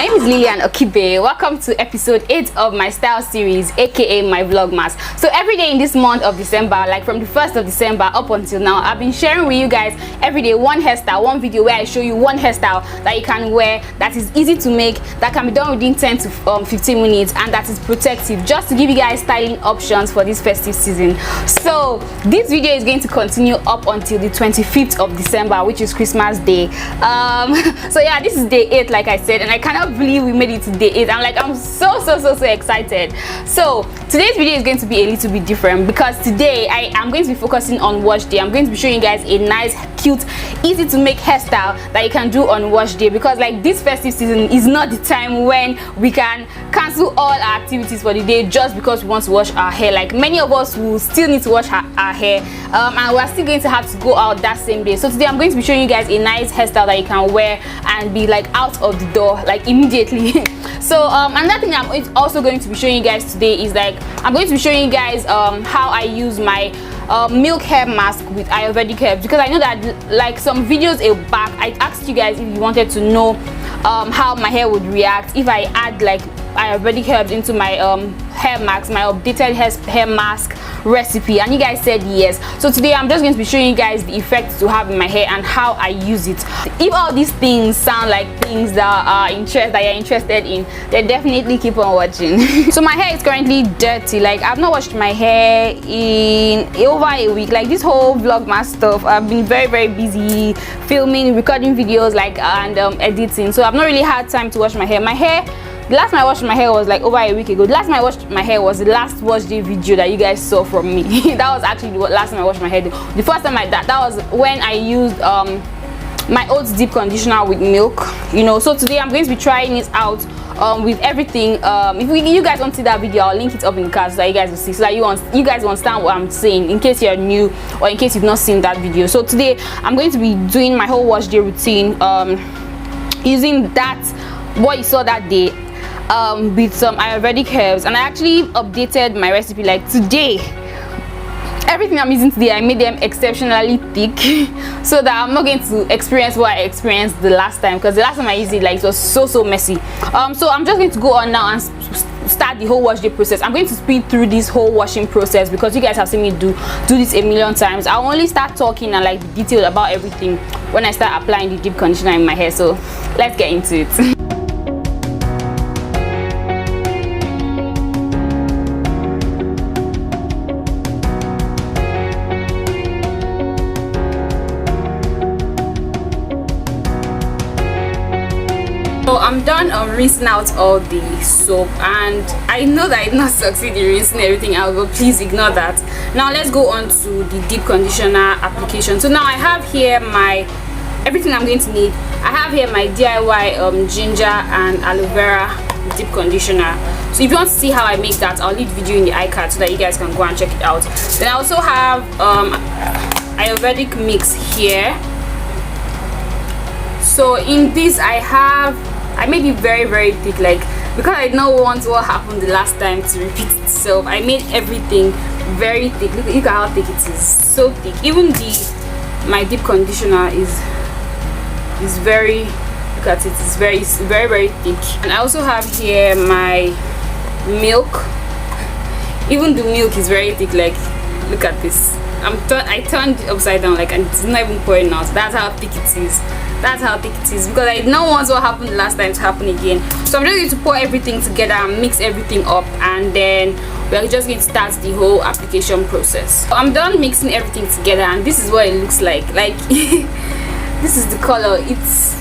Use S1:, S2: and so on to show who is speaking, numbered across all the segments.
S1: my name is Lillian Okibe. Welcome to episode 8 of my style series, aka my Vlogmas. So every day in this month of December, like from the 1st of December up until now, I've been sharing with you guys every day one hairstyle, one video where I show you one hairstyle that you can wear, that is easy to make, that can be done within 10 to 15 minutes, and that is protective, just to give you guys styling options for this festive season. So this video is going to continue up until the 25th of December, which is Christmas Day. So yeah, this is day 8, like I said, and I cannot believe we made it to day 8. I'm so excited. So today's video is going to be a little bit different because today I am going to be focusing on wash day. I'm going to be showing you guys a nice, cute, easy to make hairstyle that you can do on wash day, because like this festive season is not the time when we can cancel all our activities for the day just because we want to wash our hair. Like many of us will still need to wash our hair, and we're still going to have to go out that same day. So today I'm going to be showing you guys a nice hairstyle that you can wear and be like out of the door like immediately. So another thing I'm also going to be showing you guys today is like I'm going to be showing you guys how I use my milk hair mask with Ayurvedic herbs, because I know that like some videos back I asked you guys if you wanted to know how my hair would react if I add like Ayurvedic herbs into my hair mask, my updated hair mask recipe, and you guys said yes. So today I'm just going to be showing you guys the effects to have in my hair and how I use it. If all these things sound like things that you're interested in, then definitely keep on watching. So my hair is currently dirty. Like I've not washed my hair in over a week. Like this whole Vlogmas stuff, I've been very busy filming, recording videos, like and editing, so I've not really had time to wash my hair. The last time I washed my hair was like over a week ago. The last time I washed my hair was the last wash day video that you guys saw from me. That was actually the last time I washed my hair. The first time that was when I used my oats deep conditioner with milk, you know. So today I'm going to be trying it out with everything. If you guys want to see that video, I'll link it up in the card so that you guys will see, so that you guys will understand what I'm saying in case you're new or in case you've not seen that video. So today I'm going to be doing my whole wash day routine using what you saw that day, with some Ayurvedic herbs. And I actually updated my recipe. Like today, everything I'm using today, I made them exceptionally thick so that I'm not going to experience what I experienced the last time, because the last time I used it, like it was so messy. So I'm just going to go on now and start the whole wash day process. I'm going to speed through this whole washing process because you guys have seen me do this a million times. I'll only start talking and like be detailed about everything when I start applying the deep conditioner in my hair. So let's get into it. So I'm done rinsing out all the soap, and I know that I did not succeed in rinsing everything out, but please ignore that. Now let's go on to the deep conditioner application. So now I have here everything I'm going to need. I have here my DIY ginger and aloe vera deep conditioner. So if you want to see how I make that, I'll leave the video in the iCard so that you guys can go and check it out. Then I also have Ayurvedic mix here. So in this I made it very thick, like because I did not want what happened the last time to repeat itself. I made everything very thick. Look at how thick it is, so thick. Even my deep conditioner is very, look at it, it's very thick. And I also have here my milk. Even the milk is very thick. Like look at this, I turned it upside down, like, and it's not even pouring out. That's how thick it is. That's how thick it is, because I did not want what happened the last time to happen again. So I'm just going to pour everything together and mix everything up, and then we're just going to start the whole application process. So I'm done mixing everything together, and this is what it looks like. Like this is the color. It's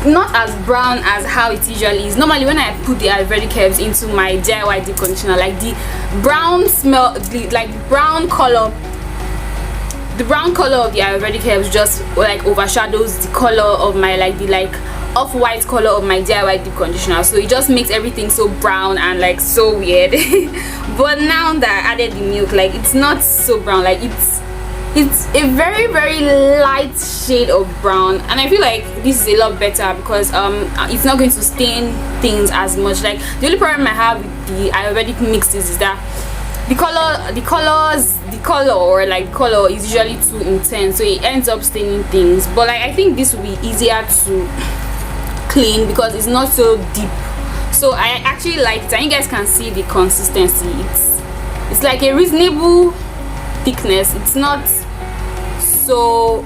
S1: not as brown as how it usually is. Normally when I put the Ayurvedic herbs into my DIY deep conditioner, like the brown smell, like the brown color of the Ayurvedic herbs just like overshadows the color of my off-white color of my DIY deep conditioner. So it just makes everything so brown and like so weird. But now that I added the milk, like it's not so brown. Like it's a very light shade of brown, and I feel like this is a lot better because it's not going to stain things as much. Like the only problem I have with the Ayurvedic mixes is that the color is usually too intense, so it ends up staining things. But like I think this will be easier clean because it's not so deep. So I actually like it, and you guys can see the consistency. It's like a reasonable thickness. It's not so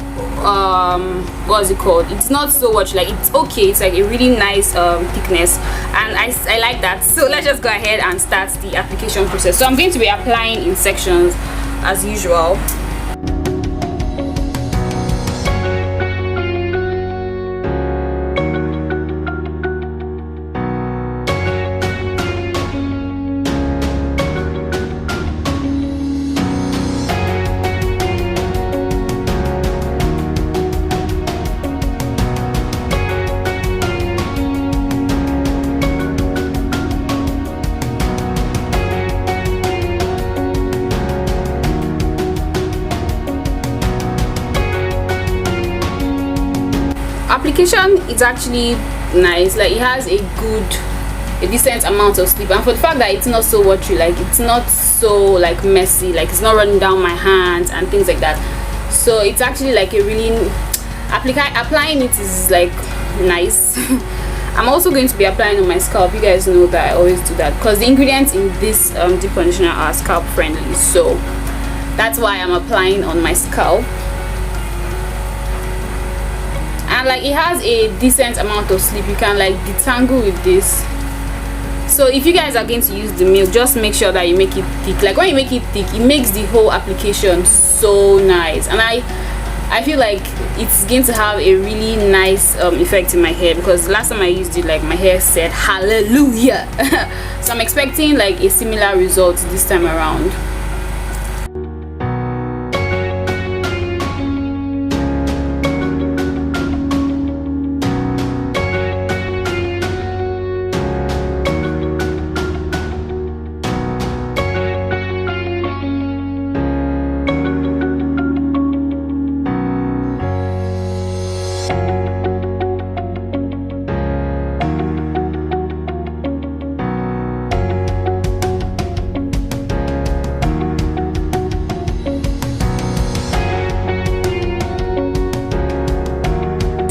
S1: what's it called, it's not so much, like it's okay, it's like a really nice thickness, and I like that. So let's just go ahead and start the application process. So I'm going to be applying in sections as usual. Application is actually nice, like it has a decent amount of slip, and for the fact that it's not so watery, like it's not so like messy, like it's not running down my hands and things like that. So it's actually like a really applying it is like nice. I'm also going to be applying on my scalp. You guys know that I always do that because the ingredients in this deep conditioner are scalp friendly, so that's why I'm applying on my scalp. And like it has a decent amount of slip, you can like detangle with this. So if you guys are going to use the milk, just make sure that you make it thick. Like when you make it thick, it makes the whole application so nice, and I feel like it's going to have a really nice effect in my hair, because last time I used it, like my hair said hallelujah. So I'm expecting like a similar result this time around.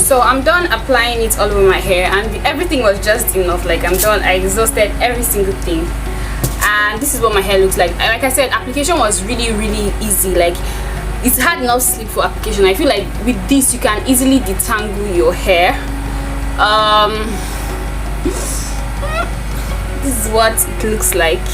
S1: So I'm done applying it all over my hair, and everything was just enough. Like I'm done, I exhausted every single thing, and this is what my hair looks like. Like I said, application was really easy. Like it's had enough slip for application. I feel like with this you can easily detangle your hair. This is what it looks like.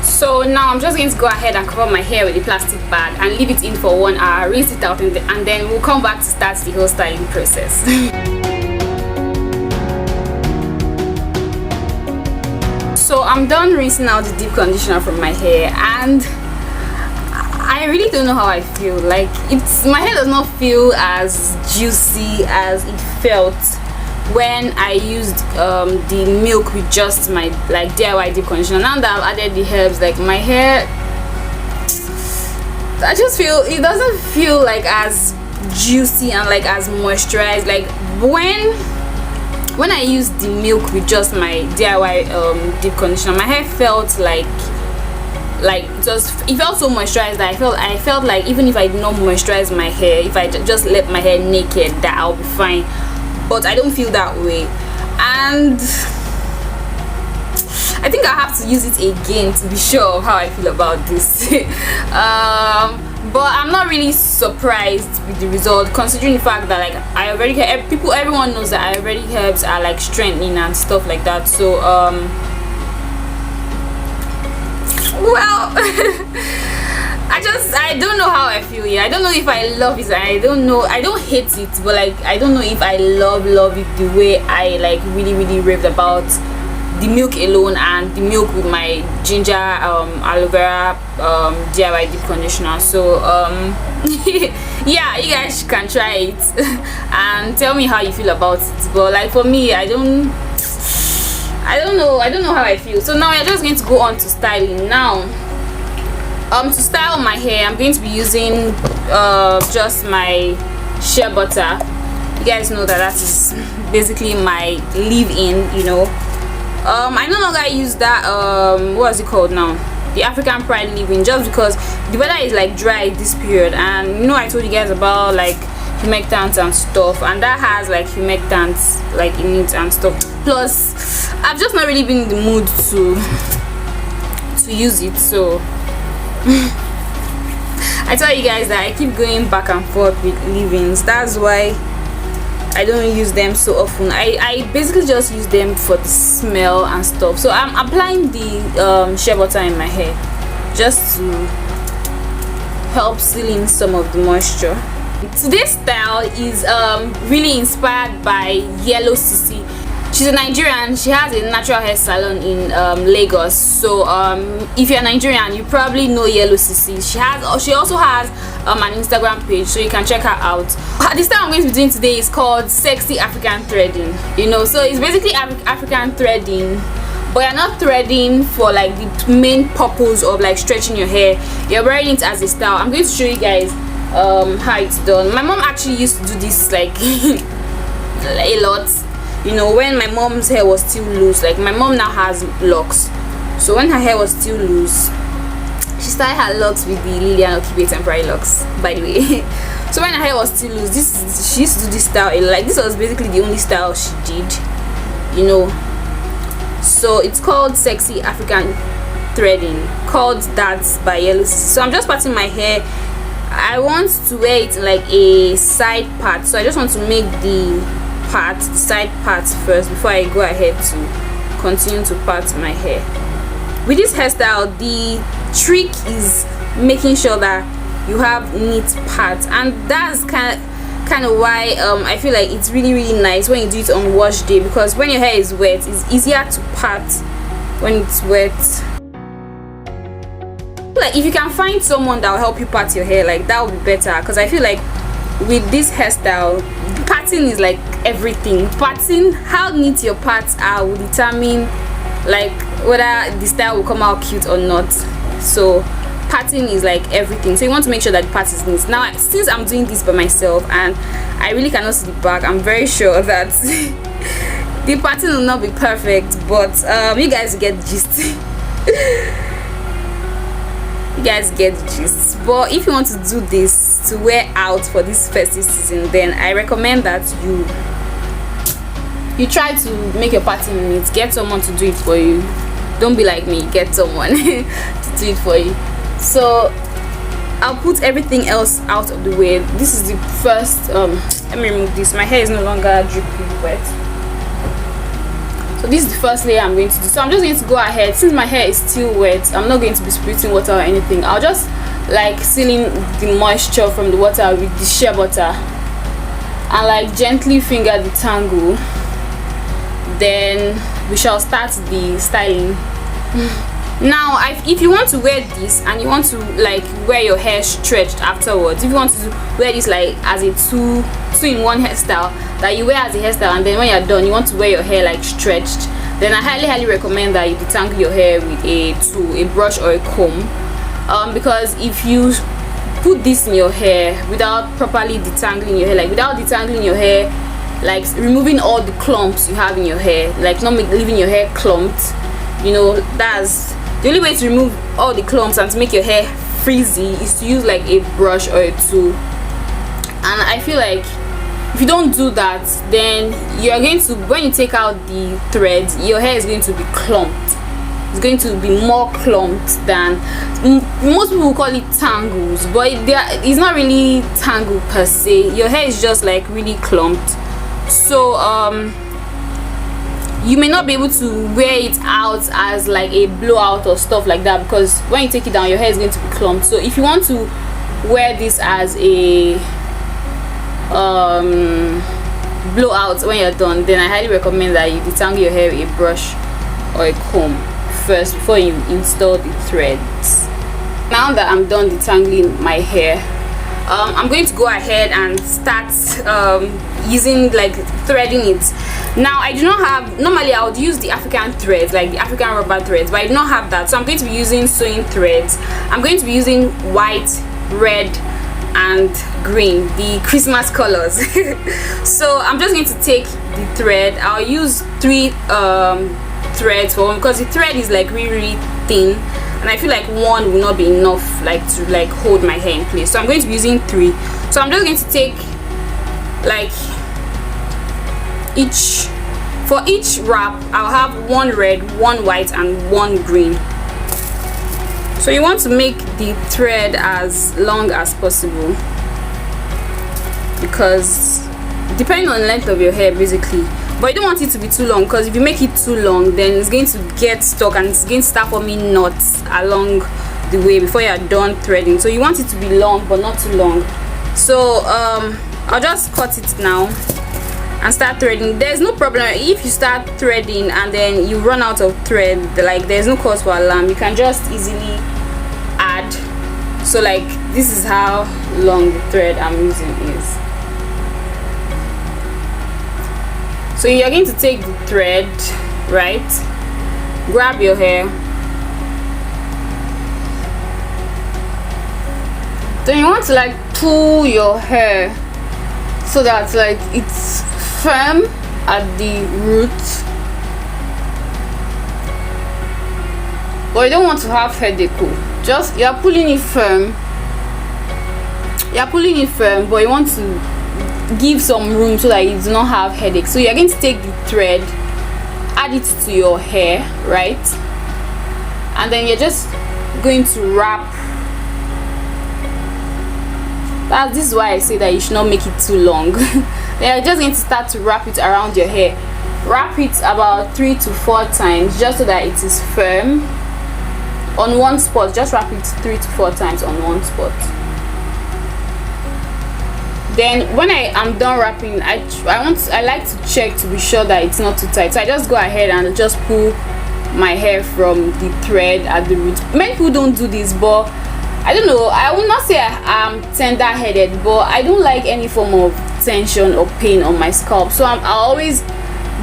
S1: So now I'm just going to go ahead and cover my hair with a plastic bag and leave it in for 1 hour, rinse it out, and then we'll come back to start the whole styling process. So I'm done rinsing out the deep conditioner from my hair, and I really don't know how I feel. Like my hair does not feel as juicy as it felt when I used the milk with just my like DIY deep conditioner. Now that I've added the herbs, like my hair, I just feel it doesn't feel like as juicy and like as moisturized. Like when I used the milk with just my DIY deep conditioner, my hair felt like it felt so moisturized that I felt like even if I did not moisturize my hair, if I just left my hair naked, that I'll be fine. But I don't feel that way, and I think I have to use it again to be sure of how I feel about this. But I'm not really surprised with the result, considering the fact that like everyone knows that Ayurvedic herbs are like strengthening and stuff like that. So well, I don't know how I feel. Yeah, I don't know if I love it. I don't hate it, but like I don't know if I love it the way I like really raved about the milk alone and the milk with my ginger aloe vera DIY deep conditioner. So yeah, you guys can try it and tell me how you feel about it. But like for me, I don't know how I feel. So now we're just going to go on to styling now. To style my hair, I'm going to be using just my shea butter. You guys know that is basically my leave-in, you know. I no longer use that what is it called now, the African Pride leave-in, just because the weather is like dry this period, and you know I told you guys about like humectants and stuff, and that has like humectants like in it and stuff. Plus I've just not really been in the mood to use it, so I tell you guys that I keep going back and forth with leave-ins. That's why I don't use them so often. I basically just use them for the smell and stuff. So I'm applying the shea butter in my hair just to help seal in some of the moisture. Today's style is really inspired by Yellow Sisi. She's a Nigerian. She has a natural hair salon in Lagos. So if you're Nigerian, you probably know Yellow Sisi. She also has an Instagram page, so you can check her out. The style I'm going to be doing today is called Sexy African Threading. You know, so it's basically African threading, but you're not threading for like the main purpose of like stretching your hair. You're wearing it as a style. I'm going to show you guys how it's done. My mom actually used to do this like a lot. You know, when my mom's hair was still loose. Like my mom now has locks, so when her hair was still loose, she started her locks with the Lilian Okibe temporary locks, by the way. So when her hair was still loose, she used to do this style. Like this was basically the only style she did, you know. So it's called Sexy African Threading, called that by Yellow Sisi. So I'm just parting my hair. I want to wear it like a side part, so I just want to make the side parts first before I go ahead to continue to part my hair. With this hairstyle, the trick is making sure that you have neat parts, and that's kind of why I feel like it's really nice when you do it on wash day, because when your hair is wet, it's easier to part when it's wet. Like if you can find someone that will help you part your hair, like that would be better, because I feel like with this hairstyle, parting is like everything. Parting, how neat your parts are will determine like whether the style will come out cute or not. So parting is like everything, so you want to make sure that the part is neat. Now since I'm doing this by myself and I really cannot see the back, I'm very sure that the parting will not be perfect, but you guys get the gist. You guys get the gist. But if you want to do this to wear out for this festive season, then I recommend that you try to make your parting neat. Get someone to do it for you. Don't be like me, get someone to do it for you. So I'll put everything else out of the way. This is the first let me remove this. My hair is no longer dripping wet. So this is the first layer I'm going to do. So I'm just going to go ahead, since my hair is still wet, I'm not going to be spritting water or anything. I'll just like sealing the moisture from the water with the shea butter and like gently finger the tangle. Then we shall start the styling. Now if you want to wear this and you want to like wear your hair stretched afterwards, if you want to wear this like as a two-in-one hairstyle that you wear as a hairstyle, and then when you're done you want to wear your hair like stretched, then I highly recommend that you detangle your hair with a brush or a comb, because if you put this in your hair without properly detangling your hair, like without detangling your hair, like removing all the clumps you have in your hair, like not leaving your hair clumped, you know, that's the only way to remove all the clumps and to make your hair frizzy is to use like a brush or a tool. And I feel like if you don't do that, then you're going to, when you take out the threads, your hair is going to be clumped. It's going to be more clumped than most people will call it tangles, but it's not really tangle per se. Your hair is just like really clumped. So you may not be able to wear it out as like a blowout or stuff like that, because when you take it down your hair is going to be clumped. So if you want to wear this as a blowout when you're done, then I highly recommend that you detangle your hair with a brush or a comb first before you install the threads. Now that I'm done detangling my hair, I'm going to go ahead and start using like threading it. Now I do not have, normally I would use the African threads, like the African rubber threads, but I do not have that, so I'm going to be using sewing threads. I'm going to be using white, red and green, the Christmas colors. So I'm just going to take the thread. I'll use three threads for one, because the thread is like really thin, and I feel like one will not be enough like to like hold my hair in place. So I'm going to be using 3. So I'm just going to take like for each wrap I'll have 1 red, 1 white, and 1 green. So you want to make the thread as long as possible, because depending on the length of your hair basically, but you don't want it to be too long, because if you make it too long then it's going to get stuck and it's going to start forming knots along the way before you're done threading. So you want it to be long but not too long. So I'll just cut it now and start threading. There's no problem if you start threading and then you run out of thread, like there's no cause for alarm, you can just easily add. So like this is how long the thread I'm using is. So you're going to take the thread, right, grab your hair, then you want to like pull your hair so that like it's firm at the root, but you don't want to have headache. Just you're pulling it firm, but you want to give some room so that you do not have headache. So you're going to take the thread, add it to your hair, right, and then you're just going to wrap. This is why I say that you should not make it too long. Then you're just going to start to wrap it around your hair. Wrap it about 3 to 4 times just so that it is firm on one spot. Just wrap it 3 to 4 times on one spot. Then when I am done wrapping, I like to check to be sure that it's not too tight. So I just go ahead and just pull my hair from the thread at the root. Many people don't do this, but I don't know, I will not say I'm tender-headed, but I don't like any form of tension or pain on my scalp. So I'll always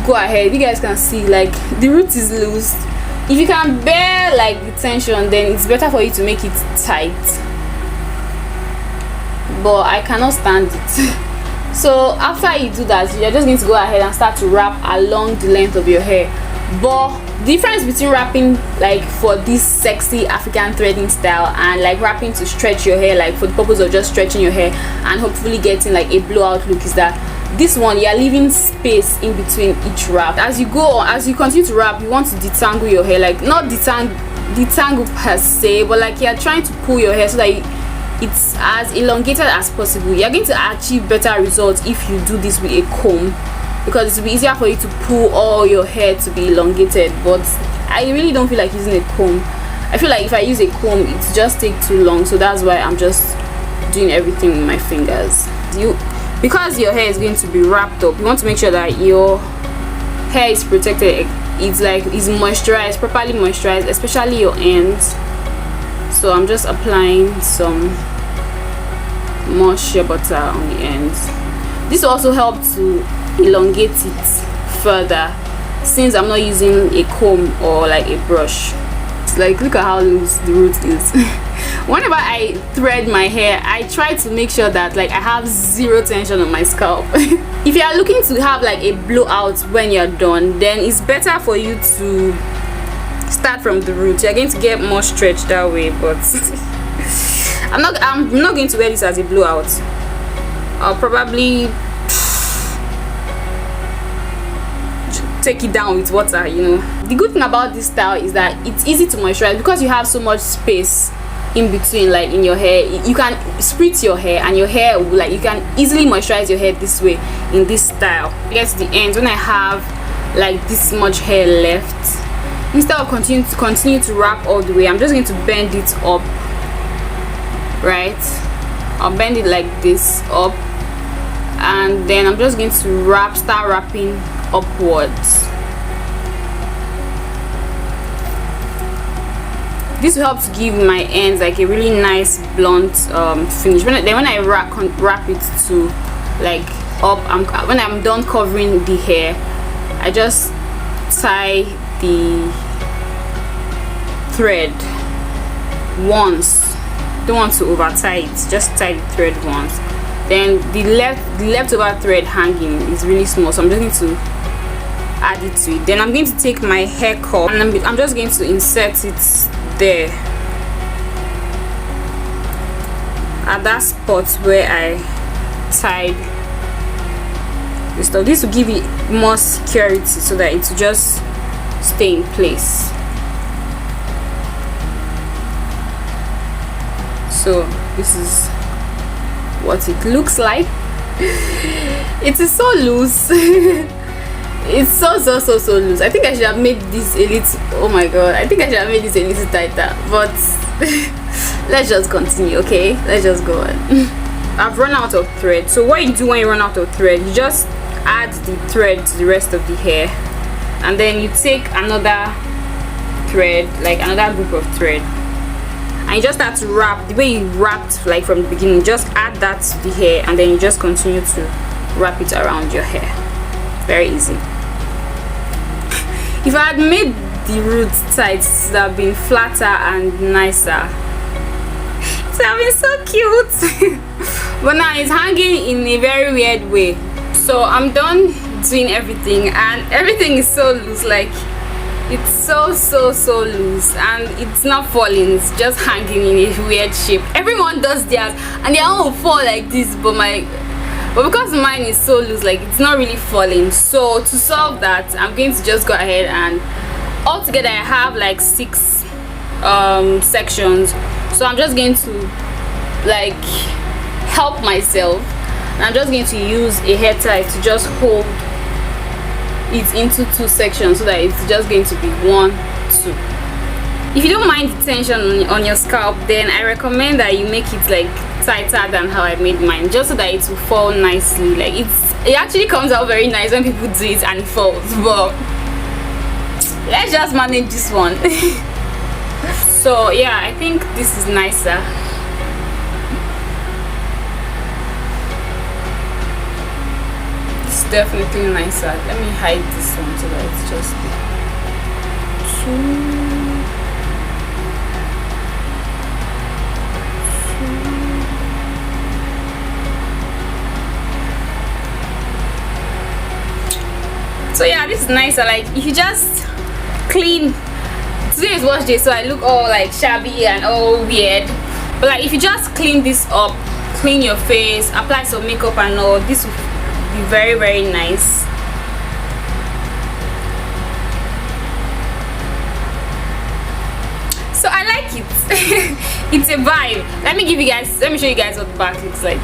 S1: go ahead. You guys can see like the root is loose. If you can bear like the tension, then it's better for you to make it tight, but I cannot stand it. So after you do that, you're just going to go ahead and start to wrap along the length of your hair. But the difference between wrapping like for this sexy African threading style and like wrapping to stretch your hair, like for the purpose of just stretching your hair and hopefully getting like a blowout look, is that this one you're leaving space in between each wrap. As you go on, as you continue to wrap, you want to detangle your hair, like not detangle per se, but like you're trying to pull your hair so that it's as elongated as possible. You're going to achieve better results if you do this with a comb, because it will be easier for you to pull all your hair to be elongated. But I really don't feel like using a comb. I feel like if I use a comb, it just takes too long. So that's why I'm just doing everything with my fingers. Because your hair is going to be wrapped up, you want to make sure that your hair is protected. It's moisturized, properly moisturized, especially your ends. So I'm just applying some more shea butter on the ends. This also helps to elongate it further since I'm not using a comb or like a brush. It's like, look at how loose the root is. Whenever I thread my hair, I try to make sure that like I have zero tension on my scalp. If you are looking to have like a blowout when you're done, then it's better for you to start from the root. You're going to get more stretch that way, but I'm not going to wear this as a blowout. I'll probably take it down with water, you know. The good thing about this style is that it's easy to moisturize because you have so much space in between, like in your hair. You can split your hair and your hair will, like, you can easily moisturize your hair this way in this style. Get to the end, when I have like this much hair left, instead of continue to wrap all the way, I'm just going to bend it up, right? I'll bend it like this up, and then I'm just going to start wrapping upwards. This will help to give my ends like a really nice blunt finish. When I wrap it to like up, when I'm done covering the hair, I just tie the thread once. Don't want to over tie it, just tie the thread once. Then the leftover thread hanging is really small, so I'm just going to add it to it. Then I'm going to take my hair comb and I'm just going to insert it there at that spot where I tied this stuff. This will give it more security so that it will just stay in place. So this is what it looks like. It is so loose. It's so loose. I think I should have made this a little, oh my god, I think I should have made this a little tighter, but let's just continue. Okay, let's just go on. I've run out of thread. So what you do when you run out of thread, you just add the thread to the rest of the hair, and then you take another thread, like another group of thread, and you just start to wrap the way you wrapped like from the beginning. Just add that to the hair, and then you just continue to wrap it around your hair. Very easy. If I had made the roots tight, it would have been flatter and nicer. It would have been so cute. But now it's hanging in a very weird way. So I'm done doing everything, and everything is so loose, like it's so loose, and it's not falling, it's just hanging in a weird shape. Everyone does theirs and their own will fall like this, but because mine is so loose, like it's not really falling. So to solve that, I'm going to just go ahead and altogether I have like 6 sections. So I'm just going to like help myself, and I'm just going to use a hair tie to just hold it into 2 sections so that it's just going to be 1, 2. If you don't mind the tension on your scalp, then I recommend that you make it like tighter than how I made mine, just so that it will fall nicely. Like it actually comes out very nice when people do it and it falls, but let's just manage this one. So yeah, I think this is nicer. It's definitely nicer. Let me hide this one so that it's just so yeah, this is nicer. Like if you just clean, today is wash day, so I look all like shabby and all weird, but like if you just clean this up, clean your face, apply some makeup and all, this will be very nice. So I like it. It's a vibe. Let me show you guys what the back looks like.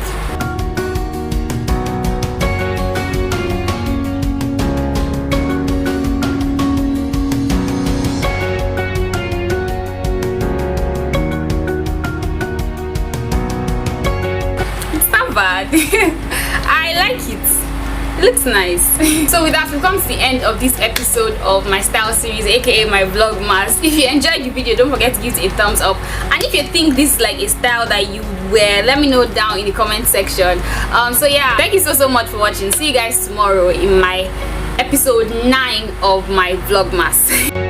S1: Bad. I like it. It looks nice. So with that, we've come to the end of this episode of my style series, aka my vlogmas. If you enjoyed the video, don't forget to give it a thumbs up, and if you think this is like a style that you would wear, let me know down in the comment section. So yeah, thank you so much for watching. See you guys tomorrow in my episode 9 of my vlogmas.